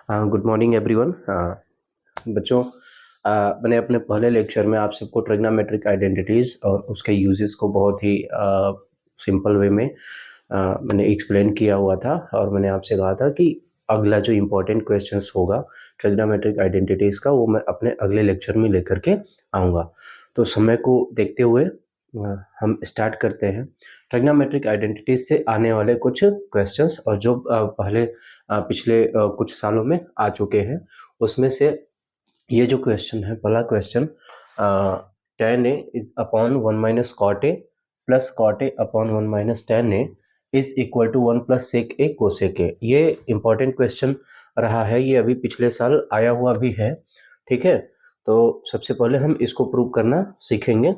Good morning everyone. बच्चों, मैंने अपने पहले लेक्चर में आप सबको ट्रिग्नोमेट्रिक आइडेंटिटीज़ और उसके यूजेस को बहुत ही सिंपल वे में मैंने एक्सप्लेन किया हुआ था और मैंने आपसे कहा था कि अगला जो इम्पोर्टेंट क्वेश्चंस होगा ट्रिग्नोमेट्रिक आइडेंटिटीज़ का वो मैं अपने अगले लेक्चर में लेकर के आऊँगा। तो समय को देखते हुए हम स्टार्ट करते हैं ट्रिग्नोमेट्रिक आइडेंटिटीज से आने वाले कुछ क्वेश्चंस और जो पहले पिछले कुछ सालों में आ चुके हैं उसमें से ये जो क्वेश्चन है, पहला question tan a is upon 1 minus cot a plus cot a upon 1 minus tan a is equal to 1 plus sec a cosec a. ये इंपॉर्टेंट क्वेश्चन रहा है, ये अभी पिछले साल आया हुआ भी है। ठीक है, तो सबसे पहले हम इसको प्रूव करना सीखेंगे।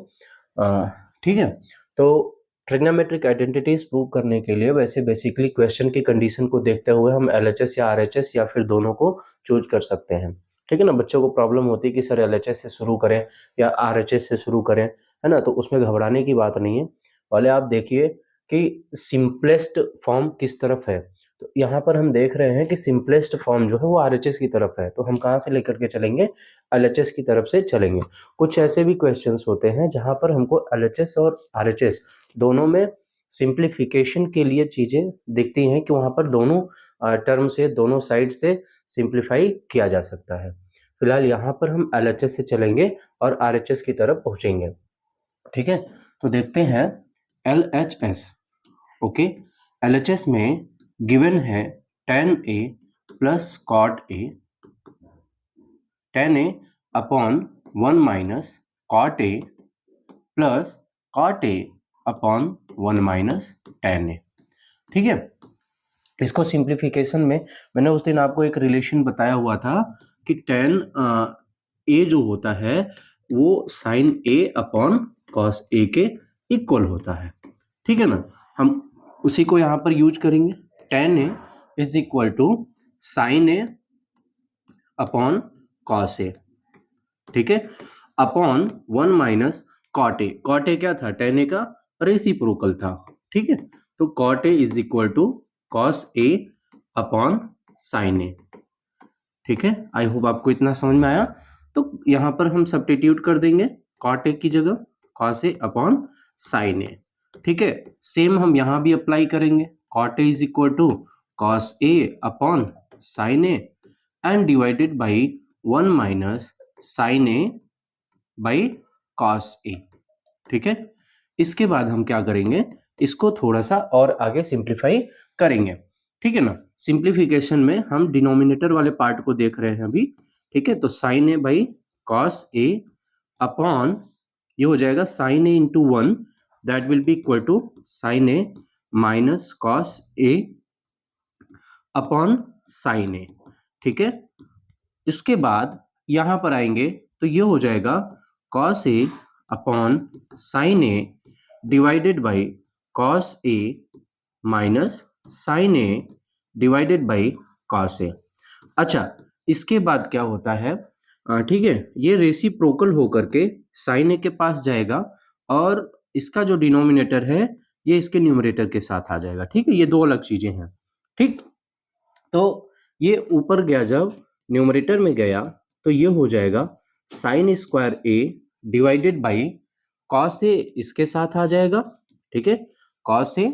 ठीक है, तो ट्रिग्नोमेट्रिक आइडेंटिटीज प्रूव करने के लिए वैसे बेसिकली क्वेश्चन की कंडीशन को देखते हुए हम एलएचएस या आरएचएस या फिर दोनों को चूज कर सकते हैं। ठीक है ना, बच्चों को प्रॉब्लम होती है कि सर एलएचएस से शुरू करें या आरएचएस से शुरू करें, है ना, तो उसमें घबराने की बात नहीं है। पहले आप देखिए कि सिंपलेस्ट फॉर्म किस तरफ है। तो यहाँ पर हम देख रहे हैं कि सिंपलेस्ट फॉर्म जो है वो आरएचएस की तरफ है, तो हम कहाँ से लेकर के चलेंगे? एलएचएस की तरफ से चलेंगे। कुछ ऐसे भी क्वेश्चंस होते हैं जहां पर हमको एलएचएस और आरएचएस दोनों में सिंप्लीफिकेशन के लिए चीजें दिखती हैं कि वहां पर दोनों टर्म से, दोनों साइड से सिंप्लीफाई किया जा सकता है। फिलहाल यहाँ पर हम एलएचएस से चलेंगे और आरएचएस की तरफ पहुंचेंगे। ठीक है, तो देखते हैं एलएचएस। ओके, एलएचएस में गिवन है tan a plus cot a, tan a upon 1 minus cot a plus cot a upon 1 minus tan a। ठीक है, इसको सिंप्लीफिकेशन में मैंने उस दिन आपको एक रिलेशन बताया हुआ था कि tan a जो होता है वो sin a upon cos a के इक्वल होता है। ठीक है ना, हम उसी को यहाँ पर यूज करेंगे। tan a is equal to sin a upon cos a। ठीक है, upon 1 minus cot a. Cot a क्या था? tan a का रेसिप्रोकल था। ठीक है, तो cot a is equal to cos a upon sine a. ठीक है, आई होप आपको इतना समझ में आया। तो यहां पर हम सब्स्टिट्यूट कर देंगे कॉट ए की जगह cos a upon sine a. ठीक है, सेम हम यहां भी अप्लाई करेंगे। Cot a is equal to cos a upon sine a and divided by 1 minus sine a by cos a. ठीक है, इसके बाद हम क्या करेंगे, इसको थोड़ा सा और आगे सिंप्लीफाई करेंगे। ठीक है ना, सिंप्लीफिकेशन में हम डिनोमिनेटर वाले पार्ट को देख रहे हैं अभी। ठीक है, तो sine a by cos a upon ये हो जाएगा sine a into 1, that will be equal to sine a minus cos a upon sine a. ठीक है, इसके बाद यहां पर आएंगे तो ये हो जाएगा cos a upon sine a divided by cos a minus sine a divided by cos a. अच्छा, इसके बाद क्या होता है, ठीक है, ये रेसिप्रोकल होकर के साइन ए के पास जाएगा और इसका जो डिनोमिनेटर है ये इसके न्यूमरेटर के साथ आ जाएगा। ठीक है, ये दो अलग चीजें हैं। ठीक, तो ये ऊपर गया, जब न्यूमरेटर में गया तो ये हो जाएगा sine square a divided by cos a इसके साथ आ जाएगा। ठीक है, cos a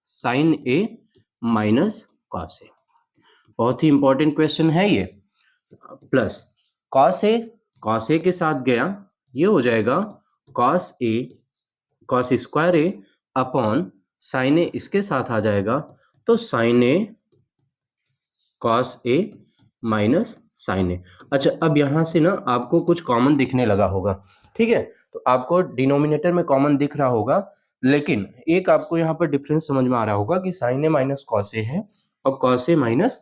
sine a minus cos a, बहुत ही इंपॉर्टेंट क्वेश्चन है ये। प्लस कॉस ए के साथ गया, ये हो जाएगा कॉस ए कॉस स्क्वायर ए अपॉन साइन ए इसके साथ आ जाएगा, तो sine a cos a minus sine ए। अच्छा, अब यहां से ना आपको कुछ कॉमन दिखने लगा होगा। ठीक है, तो आपको डिनोमिनेटर में कॉमन दिख रहा होगा, लेकिन एक आपको यहाँ पर डिफरेंस समझ में आ रहा होगा कि साइन ए माइनस कॉस ए है और कॉस ए माइनस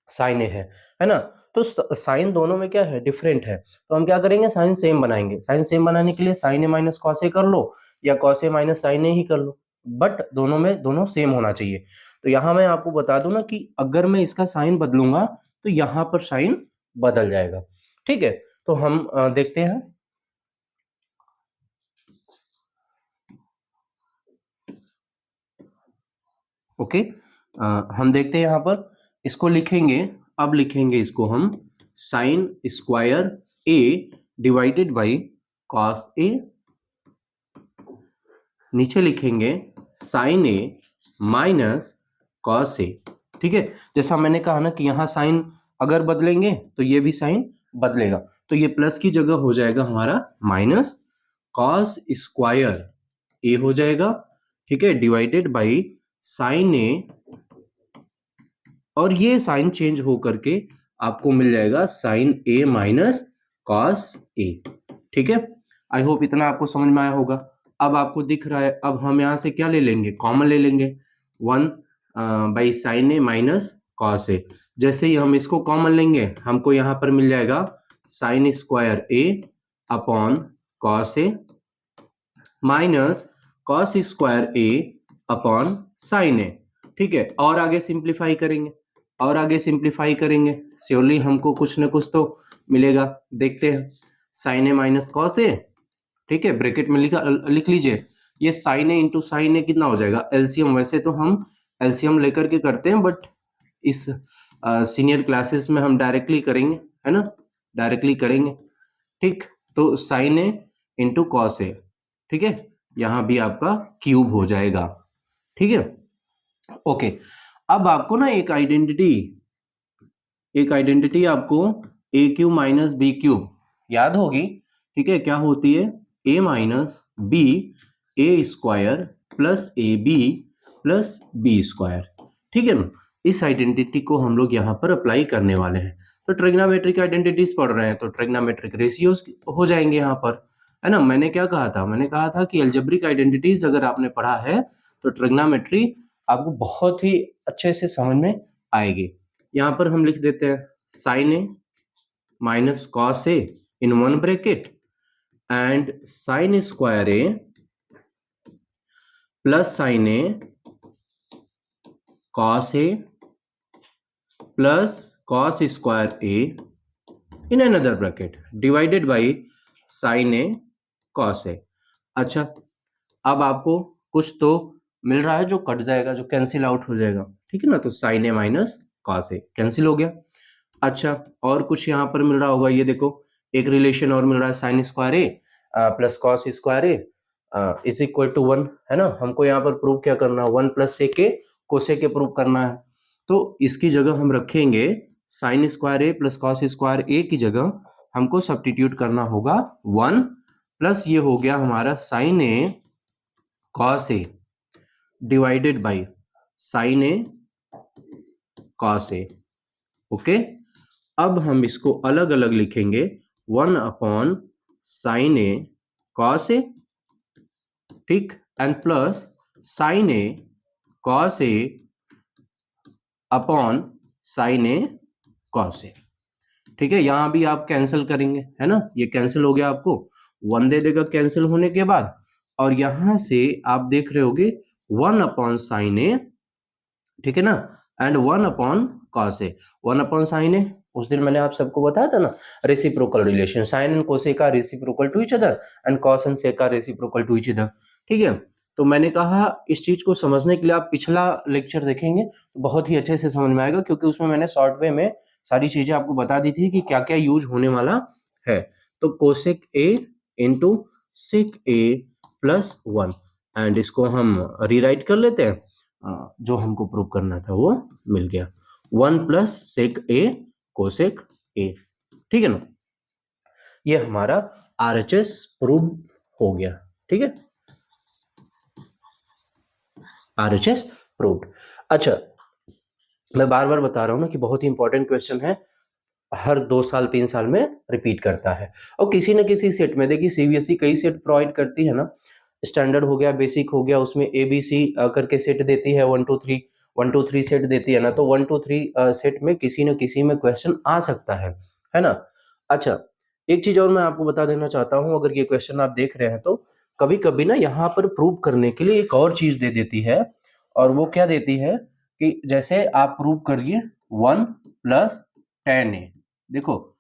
साइन ए है ना। तो साइन दोनों में क्या है? डिफरेंट है। तो हम क्या करेंगे, साइन सेम बनाएंगे। साइन सेम बनाने के लिए साइन ए माइनस कॉस ए कर लो या कॉस ए माइनस साइन ए ही कर लो, बट दोनों में दोनों सेम होना चाहिए। तो यहां मैं आपको बता दूं ना कि अगर मैं इसका साइन बदलूंगा तो यहां पर साइन बदल जाएगा। ठीक है, तो हम देखते हैं। ओके, हम देखते हैं यहाँ पर, इसको लिखेंगे अब लिखेंगे इसको हम sine square a divided by cos a, नीचे लिखेंगे sine a minus cos a. ठीक है, जैसा मैंने कहा ना कि यहाँ साइन अगर बदलेंगे तो ये भी साइन बदलेगा, तो ये प्लस की जगह हो जाएगा हमारा माइनस कॉस स्क्वायर ए हो जाएगा। ठीक है, डिवाइडेड बाई साइन ए, और ये साइन चेंज हो करके आपको मिल जाएगा sine a minus cos a. ठीक है, आई होप इतना आपको समझ में आया होगा। अब आपको दिख रहा है, अब हम यहाँ से क्या ले लेंगे, कॉमन ले लेंगे 1 by sine a minus cos a. जैसे ही हम इसको कॉमन लेंगे हमको यहाँ पर मिल जाएगा sine square A upon cos a minus cos square A upon sine a. ठीक है, और आगे सिंप्लीफाई करेंगे, और आगे सिंप्लीफाई करेंगे, श्योरली हमको कुछ ना कुछ तो मिलेगा। देखते हैं, sine a minus cos a, ठीक है, ब्रैकेट में लिख लीजिए, ये साइन ए इंटू साइन ए कितना हो जाएगा, एलसीएम। वैसे तो हम एलसीएम लेकर के करते हैं, बट इस सीनियर क्लासेस में हम डायरेक्टली करेंगे, है ना, डायरेक्टली करेंगे। ठीक, तो sine a into cos a, ठीक है, यहाँ भी आपका क्यूब हो जाएगा। ठीक है, ओके। अब आपको ना एक आइडेंटिटी आपको a cube minus b cube याद होगी। ठीक है, क्या होती है, a minus b a square plus a b plus b square. ठीक है ना, इस आइडेंटिटी को हम लोग यहाँ पर अप्लाई करने वाले हैं। तो ट्रिग्नोमेट्रिक आइडेंटिटीज पढ़ रहे हैं तो ट्रिग्नोमेट्रिक रेशियोज हो जाएंगे यहाँ पर, है ना। मैंने क्या कहा था, मैंने कहा था कि अलजेब्रिक आइडेंटिटीज अगर आपने पढ़ा है तो ट्रिग्नोमेट्री आपको बहुत ही अच्छे से समझ में आएगी। यहाँ पर हम लिख देते हैं sine a minus cos a in one bracket and sine square a plus sine a cos a plus cos square a in another bracket divided by sine a cos a. अच्छा, अब आपको कुछ तो मिल रहा है जो कट जाएगा, जो कैंसिल आउट हो जाएगा। ठीक है ना, तो sine a minus cos A cancel हो गया। अच्छा, और कुछ यहाँ पर मिल रहा होगा, ये देखो एक रिलेशन और मिल रहा है, sine square a plus cos square a is equal to 1, है ना। हमको यहाँ पर प्रूव क्या करना है, 1 plus sec a cosec a prove करना है। तो इसकी जगह हम रखेंगे sine square a plus cos square a की जगह हमको सब्स्टिट्यूट करना होगा 1 प्लस ये हो गया हमारा sine a cos a divided by sine a cos a. Okay, अब हम इसको अलग अलग लिखेंगे 1 upon sine a cos a, ठीक, and plus sine a cos a upon sine a cos a. ठीक है, यहां भी आप कैंसिल करेंगे, है ना, ये कैंसिल हो गया, आपको 1 दे देगा कैंसिल होने के बाद, और यहां से आप देख रहे होगे 1 अपॉन साइन ए, ठीक है ना, and 1 upon cos a. 1 upon sine a, उस दिन मैंने आप सबको बताया था ना, reciprocal relation, sine and cosec are reciprocal to each other and cos and sec are reciprocal to each other. ठीक है, तो मैंने कहा इस चीज को समझने के लिए आप पिछला लेक्चर देखेंगे तो बहुत ही अच्छे से समझ में आएगा, क्योंकि उसमें मैंने शॉर्ट वे में सारी चीजें आपको बता दी थी कि क्या क्या यूज होने वाला है। तो cosec a into sec a plus 1, and इसको हम रीराइट कर लेते हैं, जो हमको प्रूव करना था वो मिल गया, 1 प्लस सेक ए कोसेक ए। ठीक है ना, ये हमारा आरएचएस प्रूव हो गया। ठीक है, आरएचएस प्रूव्ड। अच्छा, मैं बार बार बता रहा हूं ना कि बहुत ही इंपॉर्टेंट क्वेश्चन है, हर 2 साल 3 साल में रिपीट करता है, और किसी न किसी सेट में, देखिए सीबीएसई कई सेट प्रोवाइड करती है ना, स्टैंडर्ड हो गया, बेसिक हो गया, उसमें एबीसी करके सेट देती है, 1 2 3 सेट देती है ना, तो 1 2 3 सेट में किसी न किसी में क्वेश्चन आ सकता है ना। अच्छा, एक चीज और मैं आपको बता देना चाहता हूं, अगर ये क्वेश्चन आप देख रहे हैं तो कभी कभी ना यहाँ पर प्रूव करने के लिए एक और चीज दे देती है, और वो क्या देती है कि जैसे आप प्रूव करिए 1 प्लस tan ए। देखो,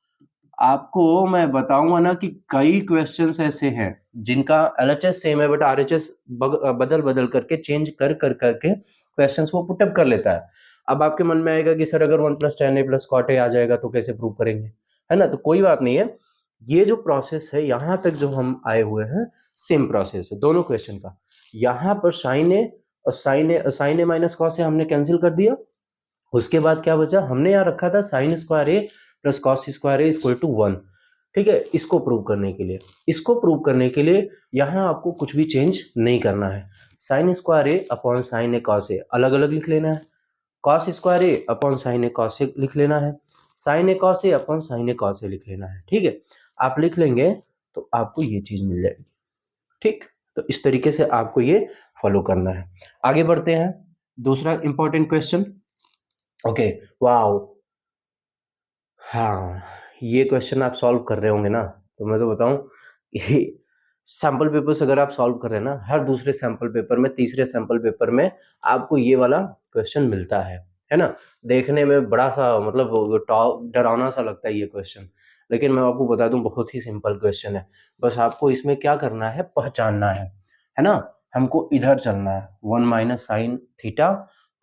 आपको मैं बताऊंगा ना कि कई क्वेश्चंस ऐसे हैं जिनका एलएचएस सेम है, बट आरएचएस बदल बदल करके चेंज कर करके क्वेश्चंस वो पुटअप कर लेता है। अब आपके मन में आएगा कि सर अगर 1 + tan a + cot a आ जाएगा तो कैसे प्रूव करेंगे, है ना? तो कोई बात नहीं है, ये जो प्रोसेस है यहाँ तक जो हम आए हुए हैं सेम प्रोसेस है दोनों क्वेश्चन का। यहाँ पर साइन ए और साइन ए माइनस कॉस ए हमने कैंसिल कर दिया। उसके बाद क्या बचा, हमने यहाँ रखा था sine square a plus cos square a equal to 1। ठीक है, इसको प्रूव करने के लिए, यहाँ आपको कुछ भी चेंज नहीं करना है। Sine square A upon sine a cos ए अलग अलग लिख लेना है, cos square A upon sine a cos ए लिख लेना है, sign a cos a upon sine a cos ए लिख लेना है। ठीक है, आप लिख लेंगे तो आपको ये चीज मिल जाएगी। ठीक, तो इस तरीके से आपको ये फॉलो करना है। आगे बढ़ते हैं, दूसरा इंपॉर्टेंट क्वेश्चन। ओके, वाओ, हाँ, ये क्वेश्चन आप सॉल्व कर रहे होंगे ना, तो मैं तो बताऊं ये सैम्पल पेपर्स अगर आप सॉल्व कर रहे हैं ना, हर दूसरे सैम्पल पेपर में, तीसरे सैम्पल पेपर में आपको ये वाला क्वेश्चन मिलता है ना? देखने में बड़ा सा मतलब डरावना सा लगता है ये क्वेश्चन, लेकिन मैं आपको बता दूं बहुत ही सिंपल क्वेश्चन है। बस आपको इसमें क्या करना है, पहचानना है ना? हमको इधर चलना है 1 minus sine theta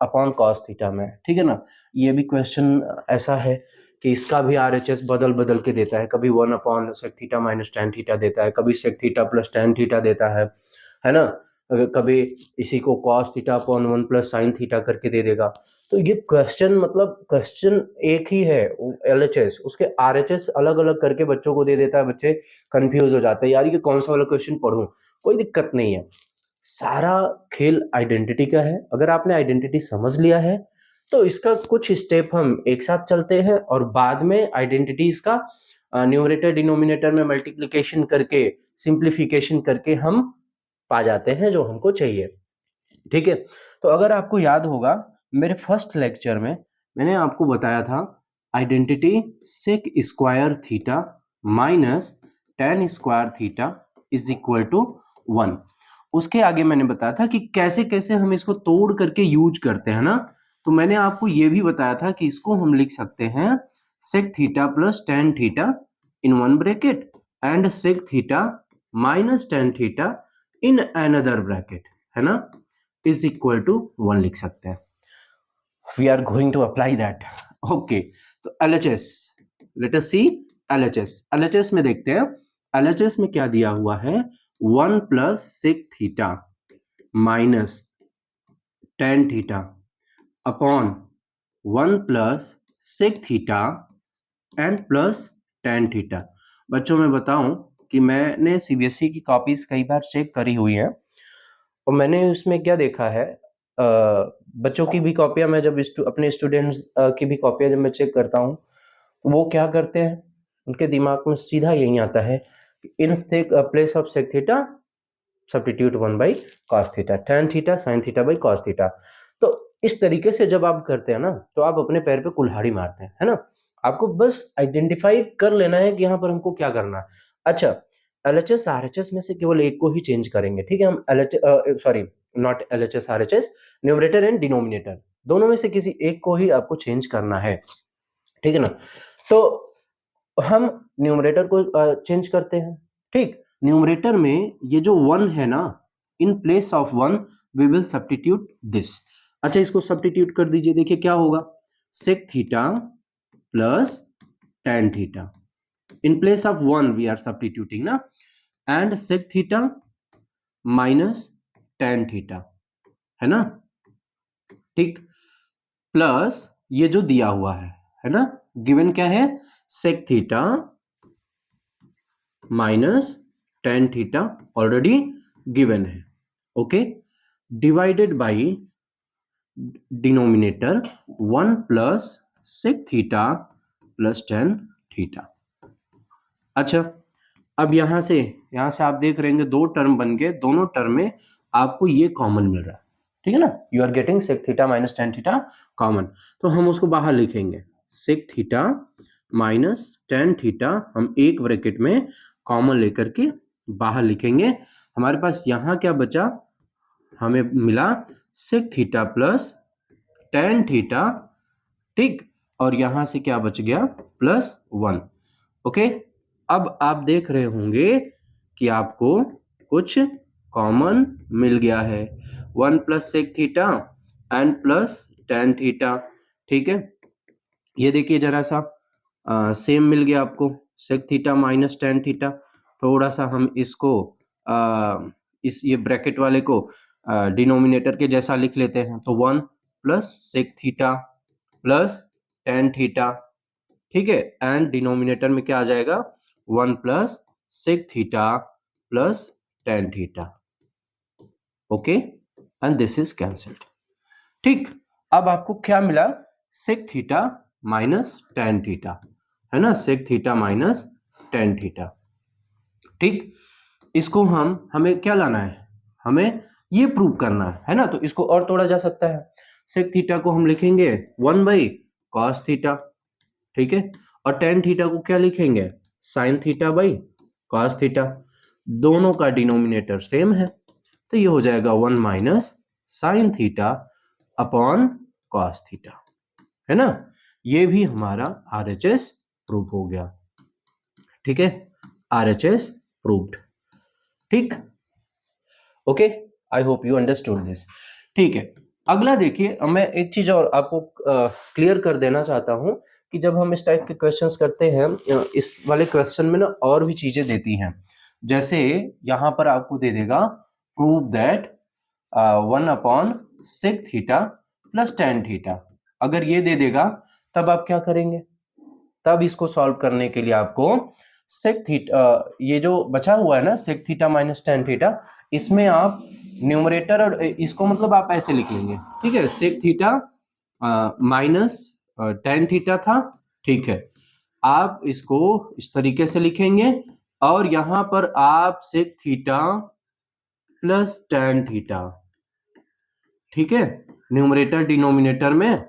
upon cos theta में। ठीक है ना? ये भी क्वेश्चन ऐसा है कि इसका भी RHS बदल बदल के देता है, कभी 1 upon sec theta minus tan theta देता है, कभी sec theta plus tan theta देता है ना? कभी इसी को cos theta upon 1 plus sine theta करके दे देगा। तो ये क्वेश्चन मतलब क्वेश्चन एक ही है LHS, उसके RHS अलग अलग करके बच्चों को दे देता है, बच्चे कंफ्यूज हो जाते हैं, यार ये कौन सा वाला क्वेश्चन पढ़ूं। कोई दिक्कत नहीं है, सारा खेल आइडेंटिटी का है। अगर आपने आइडेंटिटी समझ लिया है तो इसका कुछ स्टेप हम एक साथ चलते हैं और बाद में आइडेंटिटीज का न्यूमरेटर डिनोमिनेटर में मल्टीप्लिकेशन करके सिंप्लीफिकेशन करके हम पा जाते हैं जो हमको चाहिए। ठीक है, तो अगर आपको याद होगा मेरे फर्स्ट लेक्चर में मैंने आपको बताया था identity sec square theta minus tan square theta is equal to 1। उसके आगे मैंने बताया था कि कैसे कैसे हम इसको तोड़ करके यूज करते हैं ना। तो मैंने आपको ये भी बताया था कि इसको हम लिख सकते हैं sec theta plus tan theta in one bracket and sec theta minus tan theta in another bracket, है ना, इज इक्वल टू 1 लिख सकते हैं। We are going to apply that. Okay, तो LHS, let us see LHS में देखते हैं। LHS में क्या दिया हुआ है, 1 plus sec theta minus tan theta upon 1 plus sec theta and plus tan theta. बच्चों मैं बताऊं कि मैंने CBSE की कॉपीज कई बार चेक करी हुई हैं और मैंने उसमें क्या देखा है, बच्चों की भी कॉपियां मैं जब अपने स्टूडेंट्स की भी कॉपियां जब मैं चेक करता हूं तो वो क्या करते हैं, उनके दिमाग में सीधा यही आता है, in place of sec theta substitute 1 by cos theta, tan theta sine theta by cos theta. तो इस तरीके से जब आप करते हैं ना तो आप अपने पैर पे कुल्हाड़ी मारते हैं, है ना? आपको बस आइडेंटिफाई कर लेना है कि यहाँ पर हमको क्या करना है। अच्छा, LHS RHS में से केवल एक को ही चेंज करेंगे। ठीक है, हम sorry not LHS RHS, numerator and denominator दोनों में से किसी एक को ही आपको चेंज करना है। ठीक है ना? तो हम न्यूमरेटर को चेंज करते हैं। ठीक, न्यूमरेटर में ये जो 1 है ना, in place of 1 we will substitute this. अच्छा, इसको सब्स्टिट्यूट कर दीजिए, देखिए क्या होगा, sec theta plus tan theta in place of 1 we are substituting ना, and sec theta minus tan theta, है ना? ठीक, प्लस ये जो दिया हुआ है ना, गिवन क्या है, sec theta minus tan theta already given है। Okay, divided by denominator 1 plus sec theta plus tan theta. अच्छा, अब यहां से आप देख रहे हैं दो टर्म बन गए, दोनों टर्म में आपको ये कॉमन मिल रहा है। ठीक है ना, you are getting sec theta minus tan theta common, तो हम उसको बाहर लिखेंगे, sec theta minus tan theta हम एक ब्रैकेट में कॉमन लेकर के बाहर लिखेंगे। हमारे पास यहां क्या बचा, हमें मिला sec theta plus tan theta. ठीक, और यहां से क्या बच गया, प्लस 1। ओके, अब आप देख रहे होंगे कि आपको कुछ कॉमन मिल गया है, 1 plus sec theta and plus tan theta. ठीक है, ये देखिए जरा सा सेम मिल गया आपको, sec theta minus tan theta. थोड़ा सा हम इसको इस ये ब्रैकेट वाले को डिनोमिनेटर के जैसा लिख लेते हैं, तो 1 plus sec theta plus tan theta, ठीक है, एंड डिनोमिनेटर में क्या आ जाएगा, 1 plus sec theta plus tan theta. Okay, and this is cancelled. ठीक, अब आपको क्या मिला, sec theta minus tan theta, है ना, sec theta minus tan theta. ठीक, इसको हमें क्या लाना है, हमें ये प्रूव करना है ना, तो इसको और तोड़ा जा सकता है। सेक थीटा को हम लिखेंगे 1 बाई कॉस थीटा, ठीक है, और टेन थीटा को क्या लिखेंगे, sign theta by cos theta. दोनों का डिनोमिनेटर सेम है, तो ये हो जाएगा 1 minus sine theta upon cos theta, है ना। ये भी हमारा RHS प्रूव हो गया, ठीक है, RHS प्रूव्ड। ठीक, okay, I hope you understood this. ठीक है, अगला देखिए, मैं एक चीज और आपको क्लियर कर देना चाहता हूं कि जब हम इस टाइप के क्वेश्चंस करते हैं, इस वाले क्वेश्चन में ना और भी चीजें देती हैं। जैसे यहां पर आपको दे देगा prove that 1 upon sec theta plus tan theta. अगर ये दे देगा तब आप क्या करेंगे, तब इसको सॉल्व करने के लिए आपको सेक थीटा, ये जो बचा हुआ है ना sec theta minus tan theta, इसमें आप न्यूमरेटर और इसको मतलब आप ऐसे लिख लेंगे, ठीक है, sec theta minus tan theta था, ठीक है, आप इसको इस तरीके से लिखेंगे, और यहां पर आप sec theta plus tan theta, ठीक है, न्यूमरेटर डिनोमिनेटर में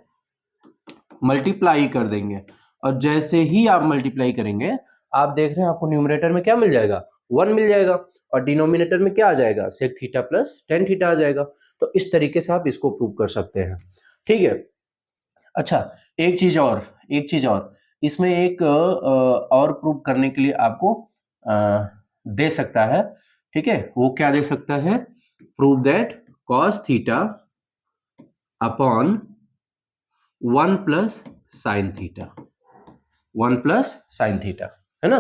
मल्टीप्लाई कर देंगे, और जैसे ही आप मल्टीप्लाई करेंगे आप देख रहे हैं आपको न्यूमरेटर में क्या मिल जाएगा, 1 मिल जाएगा, और डिनोमिनेटर में क्या आ जाएगा, sec theta plus tan theta आ जाएगा। तो इस तरीके से आप इसको प्रूव कर सकते हैं, ठीक है। अच्छा, एक चीज और इसमें एक और प्रूव करने के लिए आपको दे सकता है, ठीक है, वो क्या दे सकता है, prove that cos theta upon 1 plus sine theta, 1 plus sine theta, है ना।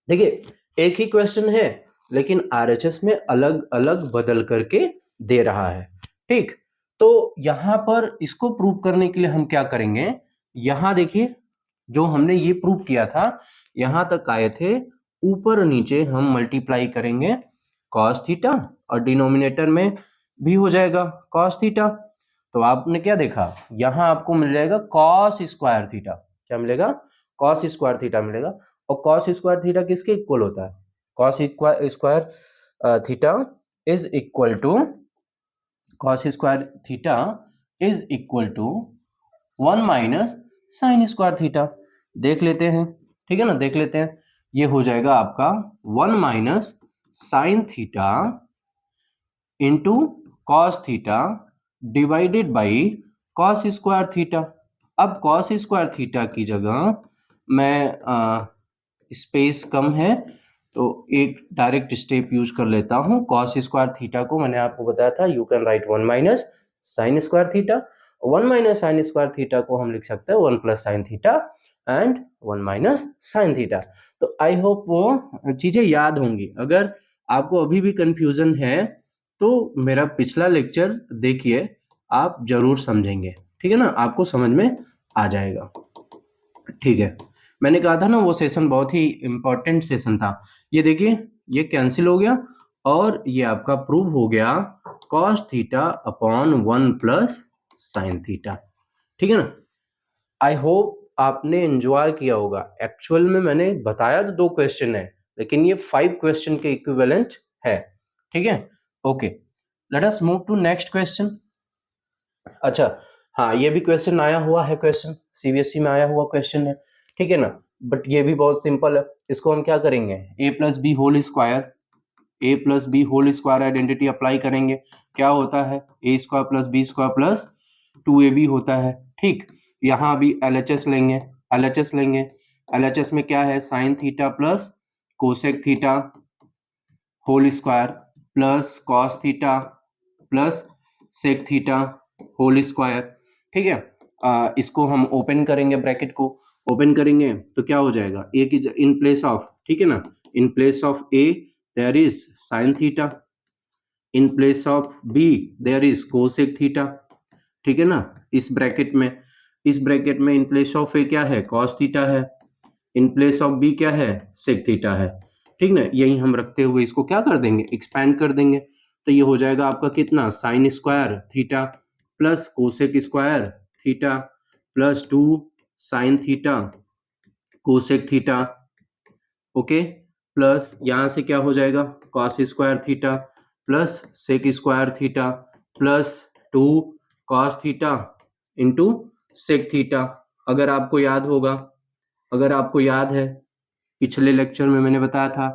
देखिए, एक ही क्वेश्चन है लेकिन RHS में अलग अलग बदल करके दे रहा है, ठीक। तो यहां पर इसको प्रूव करने के लिए हम क्या करेंगे, यहां देखिए जो हमने ये प्रूव किया था, यहां तक आए थे, ऊपर नीचे हम मल्टीप्लाई करेंगे कॉस थीटा, और डिनोमिनेटर में भी हो जाएगा कॉस थीटा। तो आपने क्या देखा, यहां आपको मिल जाएगा कॉस स्क्वायर थीटा, क्या मिलेगा, कॉस स्क्वायर थीटा मिलेगा। और कॉस स्क्वायर थीटा किसके इक्वल होता है, cos square theta is equal to, cos square theta is equal to 1 minus sine square theta. देख लेते हैं, ठीक है ना, देख लेते हैं, ये हो जाएगा आपका 1 minus sine theta into cos theta divided by cos square theta. अब कॉस स्क्वायर थीटा की जगह मैं स्पेस कम है तो एक डायरेक्ट स्टेप यूज कर लेता हूं, कॉस स्क्वायर थीटा को मैंने आपको बताया था you can write 1 minus sine square theta, 1 minus sine square theta को हम लिख सकते हैं 1 plus sine theta and 1 minus sine theta. तो आई होप वो चीजें याद होंगी। अगर आपको अभी भी कंफ्यूजन है तो मेरा पिछला लेक्चर देखिए, आप जरूर समझेंगे, ठीक है ना, आपको समझ में आ जाएगा, ठीक है। मैंने कहा था ना वो सेशन बहुत ही इंपॉर्टेंट सेशन था। ये देखिए, ये कैंसिल हो गया और ये आपका प्रूव हो गया cos theta upon 1 plus sine theta, ठीक है ना। आई होप आपने एंजॉय किया होगा। एक्चुअल में मैंने बताया तो 2 क्वेश्चन है, लेकिन ये 5 क्वेश्चन के इक्विवेलेंट है, ठीक है। Okay, let us move to next question. अच्छा, हाँ, ये भी क्वेश्चन आया हुआ है, क्वेश्चन CBSE में आया हुआ क्वेश्चन है, ठीक है ना, बट ये भी बहुत सिंपल है। इसको हम क्या करेंगे, a plus b whole square identity apply करेंगे। क्या होता है, a square plus b square plus 2ab होता है, ठीक। यहाँ अभी LHS लेंगे, LHS में क्या है, sine theta plus cosec theta whole square plus cos theta plus sec theta whole square, ठीक है। इसको हम ओपन करेंगे, ब्रैकेट को ओपन करेंगे तो क्या हो जाएगा, ए की इन प्लेस ऑफ, ठीक है ना, in place of A there is sine theta, in place of B there is cosec theta, ठीक है ना, इस ब्रैकेट में, इस ब्रैकेट में इन प्लेस ऑफ ए क्या है, कॉस थीटा है, इन प्लेस ऑफ बी क्या है, सेक थीटा है, ठीक ना। यही हम रखते हुए इसको क्या कर देंगे, एक्सपैंड कर देंगे, तो ये हो जाएगा आपका कितना, sine square theta plus cosec square theta plus 2 sine theta cosec theta, okay, plus यहाँ से क्या हो जाएगा, cos square theta plus sec square theta plus 2 cos theta into sec theta. अगर आपको याद होगा, अगर आपको याद है, पिछले लेक्चर में मैंने बताया था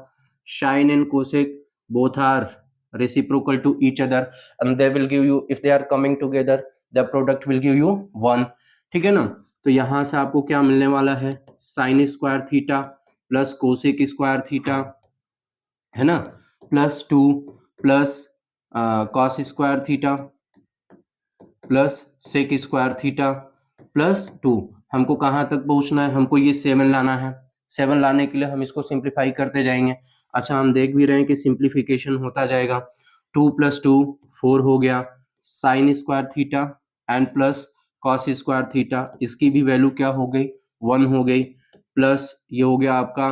sine and cosec both are reciprocal to each other and they will give you, if they are coming together the product will give you 1, ठीक है ना। तो यहां से आपको क्या मिलने वाला है, sine square theta plus cosec square theta, है ना, plus 2 plus cos square theta plus sec square theta plus 2। हमको कहाँ तक पहुंचना है, हमको ये 7 लाना है, 7 लाने के लिए हम इसको सिंप्लीफाई करते जाएंगे। अच्छा, हम देख भी रहे हैं कि सिंप्लीफिकेशन होता जाएगा, 2 + 2 4 हो गया, sign square theta and plus cos square theta, इसकी भी वैल्यू क्या हो गई, 1 हो गई, प्लस ये हो गया आपका,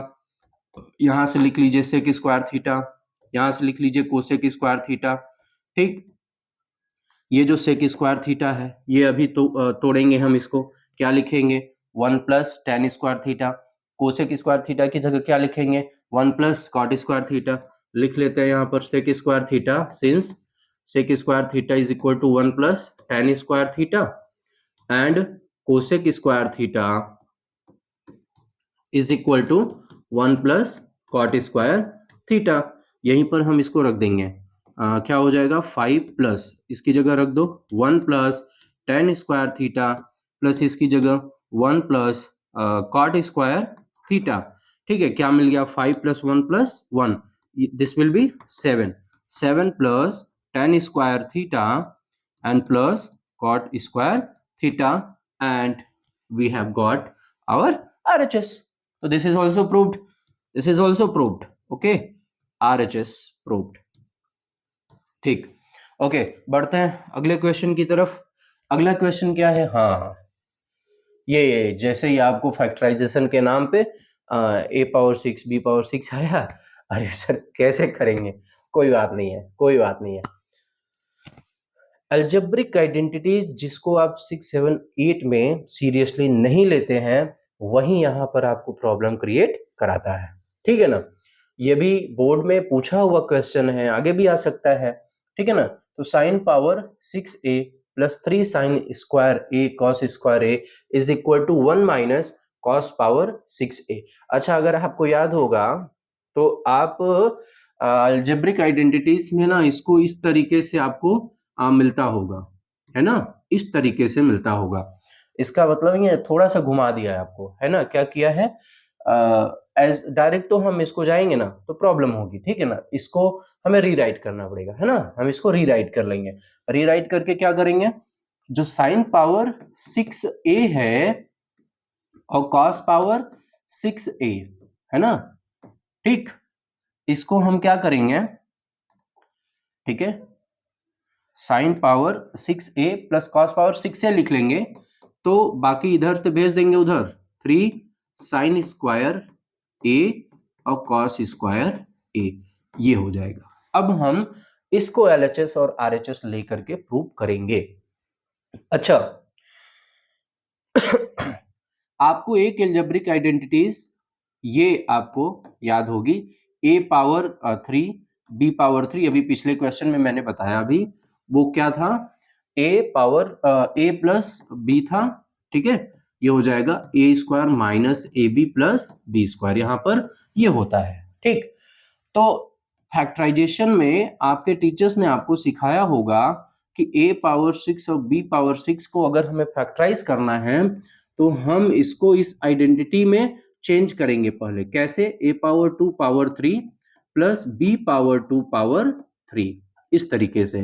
यहाँ से लिख लीजिए सेक स्क्वायर थीटा, यहाँ से लिख लीजिए कोसेक स्क्वायर थीटा, ठीक। ये जो सेक स्क्वायर थीटा है ये अभी तोड़ेंगे हम, इसको क्या लिखेंगे, 1 + tan square theta, cosec square theta की जगह क्या लिखेंगे, 1 + cot स्क्वायर थीटा, लिख लेते हैं यहाँ पर sec square theta, since sec square theta is equal to 1 + tan square theta and cosec square theta is equal to 1 + cot square theta. यहीं पर हम इसको रख देंगे, क्या हो जाएगा, 5 प्लस इसकी जगह रख दो 1 + tan स्क्वायर थीटा प्लस इसकी जगह 1 + cot स्क्वायर थीटा, ठीक है। क्या मिल गया, 5 + 1 + 1, this will be 7, 7 + tan square theta and plus cot square theta and we have got our RHS. So this is also proved, this is also proved, okay, RHS proved, ठीक। Okay, बढ़ते हैं अगले question की तरफ। अगला question क्या है, हाँ ये जैसे ही आपको फैक्टराइजेशन के नाम पे a⁻6 b⁻6 आया, अरे सर कैसे करेंगे, कोई बात नहीं है, कोई बात नहीं है। अलजेब्रिक आइडेंटिटीज जिसको आप 6, 7, 8 में सीरियसली नहीं लेते हैं, वही यहाँ पर आपको प्रॉब्लम क्रिएट कराता है, ठीक है ना। ये भी बोर्ड में पूछा हुआ क्वेश्चन है, आगे भी आ सकता है, ठीक है ना। तो sine power 6a + 3 sine square a cos square a is equal to 1 - cos power 6a। अच्छा, अगर आपको याद होगा तो आप अलजेब्रिक आइडेंटिटीज में ना इसको इस तरीके से आपको मिलता होगा, है ना, इस तरीके से मिलता होगा। इसका मतलब ये थोड़ा सा घुमा दिया है आपको, है ना, क्या किया है, एज डायरेक्ट तो हम इसको जाएंगे ना तो प्रॉब्लम होगी, ठीक है ना, इसको हमें रीराइट करना पड़ेगा, है ना। हम इसको रीराइट कर लेंगे, रीराइट करके क्या करेंगे, जो साइन पावर 6a है और कॉस पावर 6a, है ना, ठीक, इसको हम क्या करेंगे, ठीक है, sign power 6a + cos power 6a लिख लेंगे, तो बाकी इधर से भेज देंगे उधर, 3 साइन स्क्वायर a और कॉस स्क्वायर a, ये हो जाएगा। अब हम इसको LHS और RHS लेकर के प्रूव करेंगे। अच्छा आपको एक अलजेब्रिक आइडेंटिटीज ये आपको याद होगी, a⁻3 b⁻3, अभी पिछले क्वेश्चन में मैंने बताया, अभी वो क्या था, a + b था, ठीक है, ये हो जाएगा a² - ab + b², यहां पर ये होता है, ठीक। तो फैक्टराइजेशन में आपके टीचर्स ने आपको सिखाया होगा कि a⁻6 और b⁻6 को अगर हमें फैक्टराइज करना है तो हम इसको इस आइडेंटिटी में चेंज करेंगे। पहले कैसे, a⁻2⁻3 + b⁻2⁻3, इस तरीके से,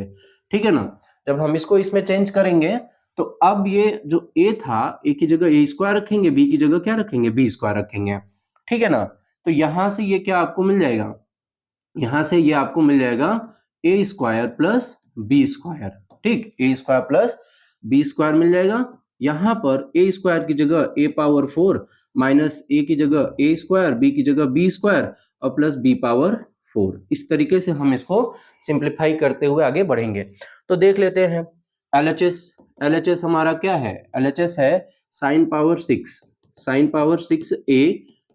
ठीक है ना। जब हम इसको इसमें चेंज करेंगे तो अब ये जो a था, a की जगह a स्क्वायर रखेंगे, b की जगह क्या रखेंगे, b स्क्वायर रखेंगे, ठीक है ना। तो यहां से ये क्या आपको मिल जाएगा, यहां से ये आपको मिल जाएगा a square plus b square, ठीक, a square plus b square मिल जाएगा। यहां पर a स्क्वायर की जगह a पावर 4 माइनस a की जगह a स्क्वायर, b की जगह b स्क्वायर और प्लस b पावर 4। इस तरीके से हम इसको सिंप्लीफाई करते हुए आगे बढ़ेंगे। तो देख लेते हैं LHS। LHS हमारा क्या है, LHS है sine power 6, sign power 6a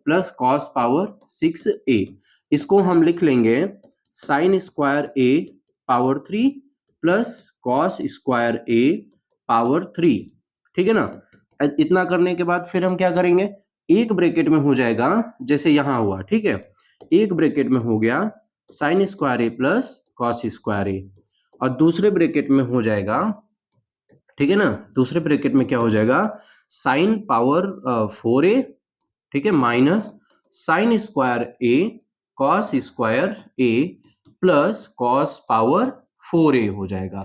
plus cos power 6a। इसको हम लिख लेंगे sign square a power 3 plus cos square a power 3, ठीक है ना। इतना करने के बाद फिर हम क्या करेंगे, एक ब्रैकेट में हो जाएगा जैसे यहां हुआ, ठीक है, एक ब्रैकेट में हो गया sign square a plus cos square a, और दूसरे ब्रैकेट में हो जाएगा, ठीक है ना, दूसरे ब्रैकेट में क्या हो जाएगा, साइन पावर 4a, ठीक है, minus sine square a cos square a plus cos power 4a हो जाएगा,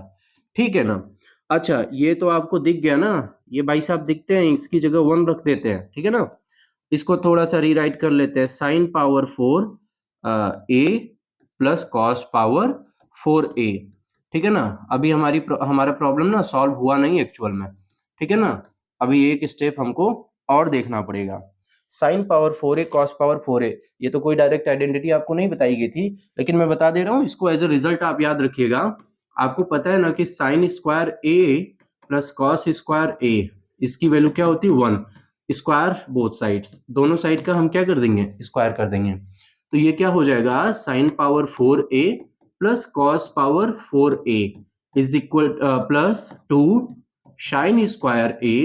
ठीक है ना। अच्छा, ये तो आपको दिख गया ना, ये भाई साहब दिखते हैं, इसकी जगह 1 रख देते हैं, ठीक है ना। इसको थोड़ा सा रीराइट कर लेते हैं, sine power 4 a plus cos power 4a, ठीक है ना। अभी हमारा प्रॉब्लम ना सॉल्व हुआ नहीं एक्चुअल में, ठीक है ना। अभी एक स्टेप हमको और देखना पड़ेगा। Sign power 4a cos power 4a, ये तो कोई डायरेक्ट आइडेंटिटी आपको नहीं बताई गई थी, लेकिन मैं बता दे रहा हूँ, इसको एज ए रिजल्ट आप याद रखिएगा। आपको पता है ना कि sign square a plus cos square a, इसकी वैल्यू क्या होती है 1, स्क्वायर बोथ साइड्स, दोनों साइड का हम क्या कर देंगे, स्क्वायर कर देंगे। तो ये क्या हो जाएगा, sine power 4a plus cos power 4a is equal plus 2 sine square a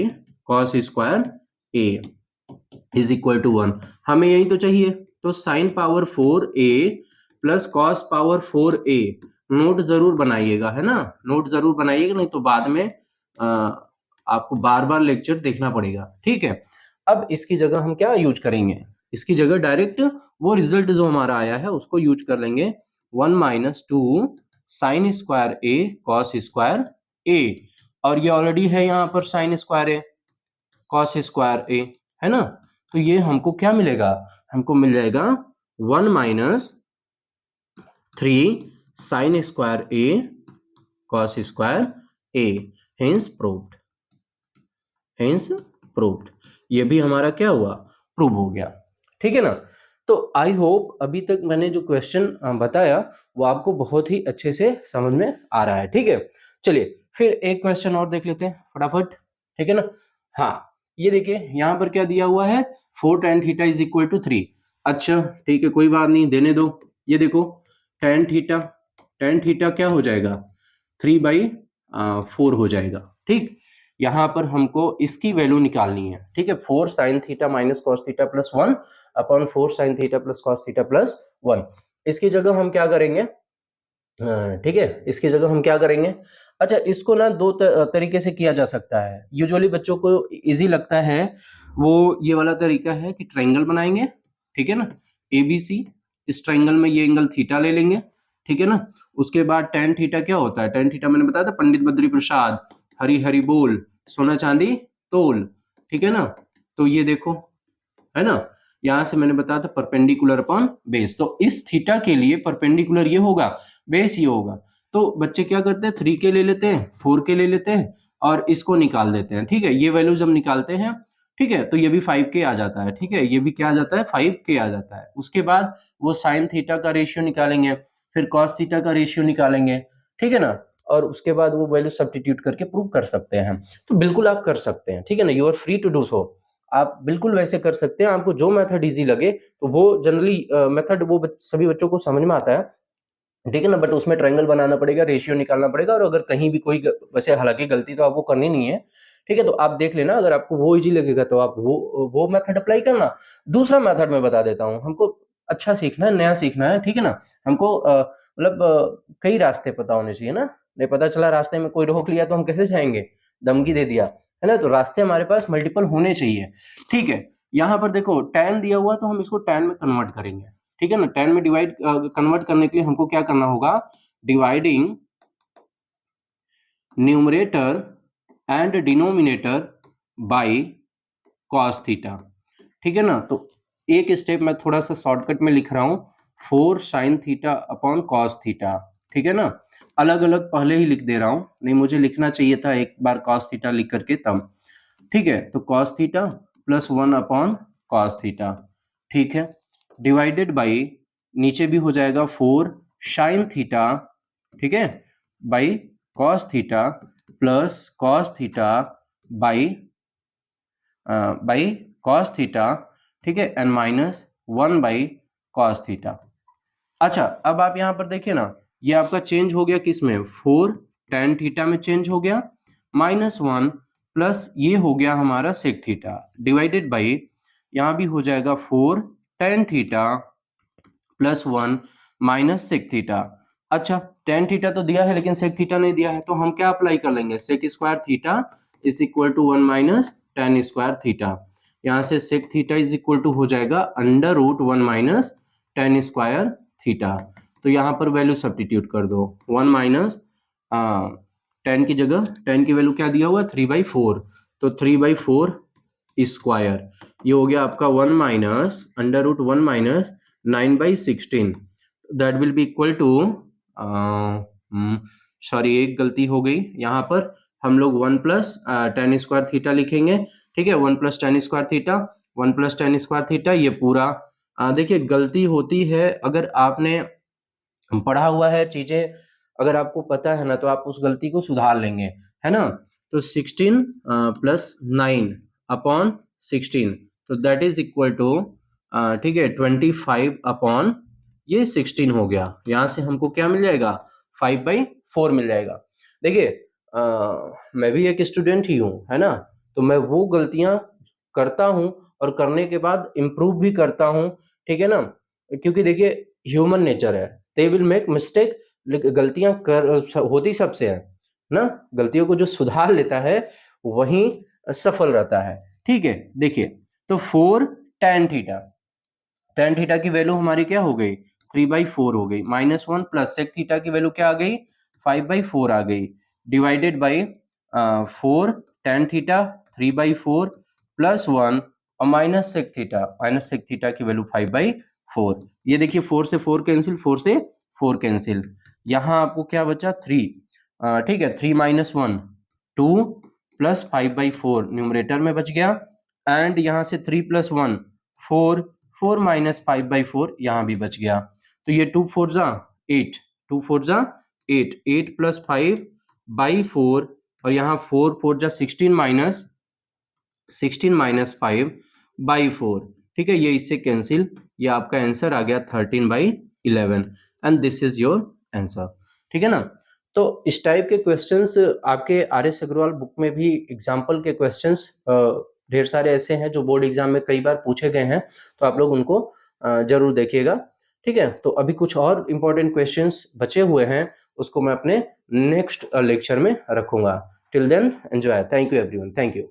cos square a is equal to 1। हमें यही तो चाहिए, तो sine power 4a plus cos power 4a, note जरूर बनाइएगा, है ना, नोट जरूर बनाइएगा, नहीं तो बाद में आपको बार बार लेक्चर देखना पड़ेगा, ठीक है। अब इसकी जगह हम क्या यूज करेंगे, इसकी जगह डायरेक्ट वो रिजल्ट जो हमारा आया है उसको यूज कर लेंगे, 1 minus 2 sine square a cos square a, और ये ऑलरेडी है यहाँ पर sign square a cos square a, है ना। तो ये हमको क्या मिलेगा, हमको मिल जाएगा 1 minus 3 sine square a cos square a, hence proved, hence proved. ये भी हमारा क्या हुआ, प्रूव हो गया, ठीक है ना। तो आई होप अभी तक मैंने जो क्वेश्चन बताया वो आपको बहुत ही अच्छे से समझ में आ रहा है, ठीक है। चलिए फिर एक क्वेश्चन और देख लेते हैं फटाफट, ठीक है ना। हाँ, ये देखिए यहाँ पर क्या दिया हुआ है, 4 tan theta is equal to 3। अच्छा ठीक है, कोई बात नहीं, देने दो। ये देखो tan थीटा, tan थीटा क्या हो जाएगा, 3/4 हो जाएगा, ठीक। यहाँ पर हमको इसकी वैल्यू निकालनी है, ठीक है, 4 sine theta minus cos theta plus 1 upon 4 sign theta plus cos theta plus 1। इसकी जगह हम क्या करेंगे, ठीक है, इसकी जगह हम क्या करेंगे, अच्छा इसको ना दो तरीके से किया जा सकता है, यूजुअली बच्चों को इजी लगता है वो ये वाला तरीका है कि ट्रायंगल बनाएंगे, ठीक है ना, ABC, इस ट्रायंगल में ये एंगल थीटा ले लेंगे, ठीक है ना। उसके बाद tan थीटा क्या होता है, tan थीटा मैंने बताया था, पंडित बद्री प्रसाद हरी हरी बोल सोना चांदी तोल, ठीक है ना। तो ये देखो, है ना, यहां से मैंने बताया था परपेंडिकुलर अपॉन बेस, तो इस थीटा के लिए परपेंडिकुलर ये होगा, बेस ये होगा। तो बच्चे क्या करते हैं, 3 के ले लेते हैं, 4 के ले लेते हैं और इसको निकाल देते हैं, ठीक है। ये वैल्यू जब निकालते हैं, ठीक है, तो ये भी 5 के आ जाता है, ठीक है, ये भी क्या आ जाता है, 5 के आ जाता है। उसके बाद वो साइन थीटा का रेशियो निकालेंगे, फिर कॉस थीटा का रेशियो निकालेंगे, ठीक है ना, और उसके बाद वो वैल्यू सब्स्टिट्यूट करके प्रूव कर सकते हैं। तो बिल्कुल आप कर सकते हैं, ठीक है ना, you are free to do so, आप बिल्कुल वैसे कर सकते हैं, आपको जो मेथड इजी लगे। तो वो जनरली मेथड वो सभी बच्चों को समझ में आता है, ठीक है ना, बट उसमें ट्रायंगल बनाना पड़ेगा, रेशियो निकालना पड़ेगा, और अगर कहीं भी कोई वैसे हालांकि गलती तो आपको करनी नहीं है, ठीक है, तो आप देख लेना, अगर आपको वो इजी लगेगा तो आप वो मेथड अप्लाई करना। दूसरा मेथड मैं बता देता हूँ, हमको अच्छा सीखना है, नया सीखना है, ठीक है ना, हमको मतलब कई रास्ते पता होने चाहिए ना, नहीं पता चला रास्ते में कोई रोक लिया तो हम कैसे जाएंगे, धमकी दे दिया, है ना, तो रास्ते हमारे पास मल्टीपल होने चाहिए, ठीक है। यहाँ पर देखो tan दिया हुआ तो हम इसको tan में कन्वर्ट करेंगे, ठीक है ना, tan में डिवाइड कन्वर्ट करने के लिए हमको क्या करना होगा, dividing numerator and denominator by cos theta. ठीक है ना, तो एक स्टेप मैं थोड़ा सा शॉर्टकट में लिख रहा हूं, 4 sine theta upon cos theta. ठीक है ना, अलग अलग पहले ही लिख दे रहा हूं, नहीं मुझे लिखना चाहिए था एक बार कॉस थीटा लिख करके तब। ठीक है, तो cos theta plus 1 upon cos theta. ठीक है, डिवाइडेड बाई नीचे भी हो जाएगा 4 साइन थीटा, ठीक है, by cos theta plus cos theta by cos theta. ठीक है, and minus 1 by cos theta. अच्छा, अब आप यहां पर देखिए ना, ये आपका चेंज हो गया किस में, 4 tan थीटा में चेंज हो गया, माइनस 1 प्लस ये हो गया हमारा सेक थीटा, डिवाइडेड बाई यहां भी हो जाएगा 4 tan theta plus 1 minus sec theta. अच्छा, tan थीटा तो दिया है लेकिन सेक थीटा नहीं दिया है, तो हम क्या अप्लाई कर लेंगे, sec square theta is equal to 1 minus tan square theta. यहाँ से sec theta is equal to हो जाएगा under root 1 minus tan square theta. तो यहाँ पर वैल्यू सब्स्टिट्यूट कर दो, 1 माइनस tan की जगह tan की वैल्यू क्या दिया हुआ है, 3/4, तो 3/4 स्क्वायर, ये हो गया आपका 1 minus under root 1 minus 9/16, that will be equal to, sorry एक गलती हो गई यहाँ पर, हम लोग 1 प्लस tan स्क्वायर थीटा लिखेंगे। ठीक है, 1 plus tan square theta, 1 plus tan square theta, ये पूरा देखिए गलती होती है, अगर आपने पढ़ा हुआ है चीजें, अगर आपको पता है ना तो आप उस गलती को सुधार लेंगे, है ना। तो 16 प्लस 9 अपॉन 16, तो दैट इज इक्वल टू, ठीक है, 25 अपॉन ये 16 हो गया, यहाँ से हमको क्या मिल जाएगा, 5/4 मिल जाएगा। देखिए मैं भी एक स्टूडेंट ही हूँ, है ना, तो मैं वो गलतियां करता हूँ और करने के बाद इम्प्रूव भी करता हूँ। ठीक है ना, क्योंकि देखिए ह्यूमन नेचर है, दे विल मेक मिस्टेक, गलतियां होती सबसे है ना, गलतियों को जो सुधार लेता है वही सफल रहता है। ठीक है, देखिए तो 4 tan थीटा की वैल्यू हमारी क्या हो गई, 3/4 हो गई, माइनस 1 प्लस सेक थीटा की वैल्यू क्या आ गई, 5/4 आ गई, divided by 4 tan theta 3/4 plus 1 और माइनस सेक थीटा की वैल्यू 5/4। ये देखिए 4 से 4 कैंसिल, 4 से 4 कैंसिल, यहाँ आपको क्या बचा 3, ठीक है, 3 माइनस 1 2 प्लस 5/4 न्यूमरेटर में बच गया, एंड यहाँ से 3 प्लस 1 4, 4 माइनस 5/4 यहाँ भी बच गया, तो ये 2 4 जा 8, 2 4 जा 8, 8 प्लस 5/4 और यहाँ 4 4 जा 16 माइनस 5/4। ठीक है, ये इससे कैंसिल, ये आपका आंसर आ गया 13/11 and this is your answer. ठीक है ना, तो इस टाइप के क्वेश्चंस आपके RS अग्रवाल बुक में भी एग्जाम्पल के क्वेश्चंस ढेर सारे ऐसे हैं जो बोर्ड एग्जाम में कई बार पूछे गए हैं, तो आप लोग उनको जरूर देखिएगा। ठीक है, तो अभी कुछ और इंपॉर्टेंट क्वेश्चंस बचे हुए हैं, उसको मैं अपने नेक्स्ट लेक्चर में रखूंगा। Till then enjoy, thank you everyone, thank you.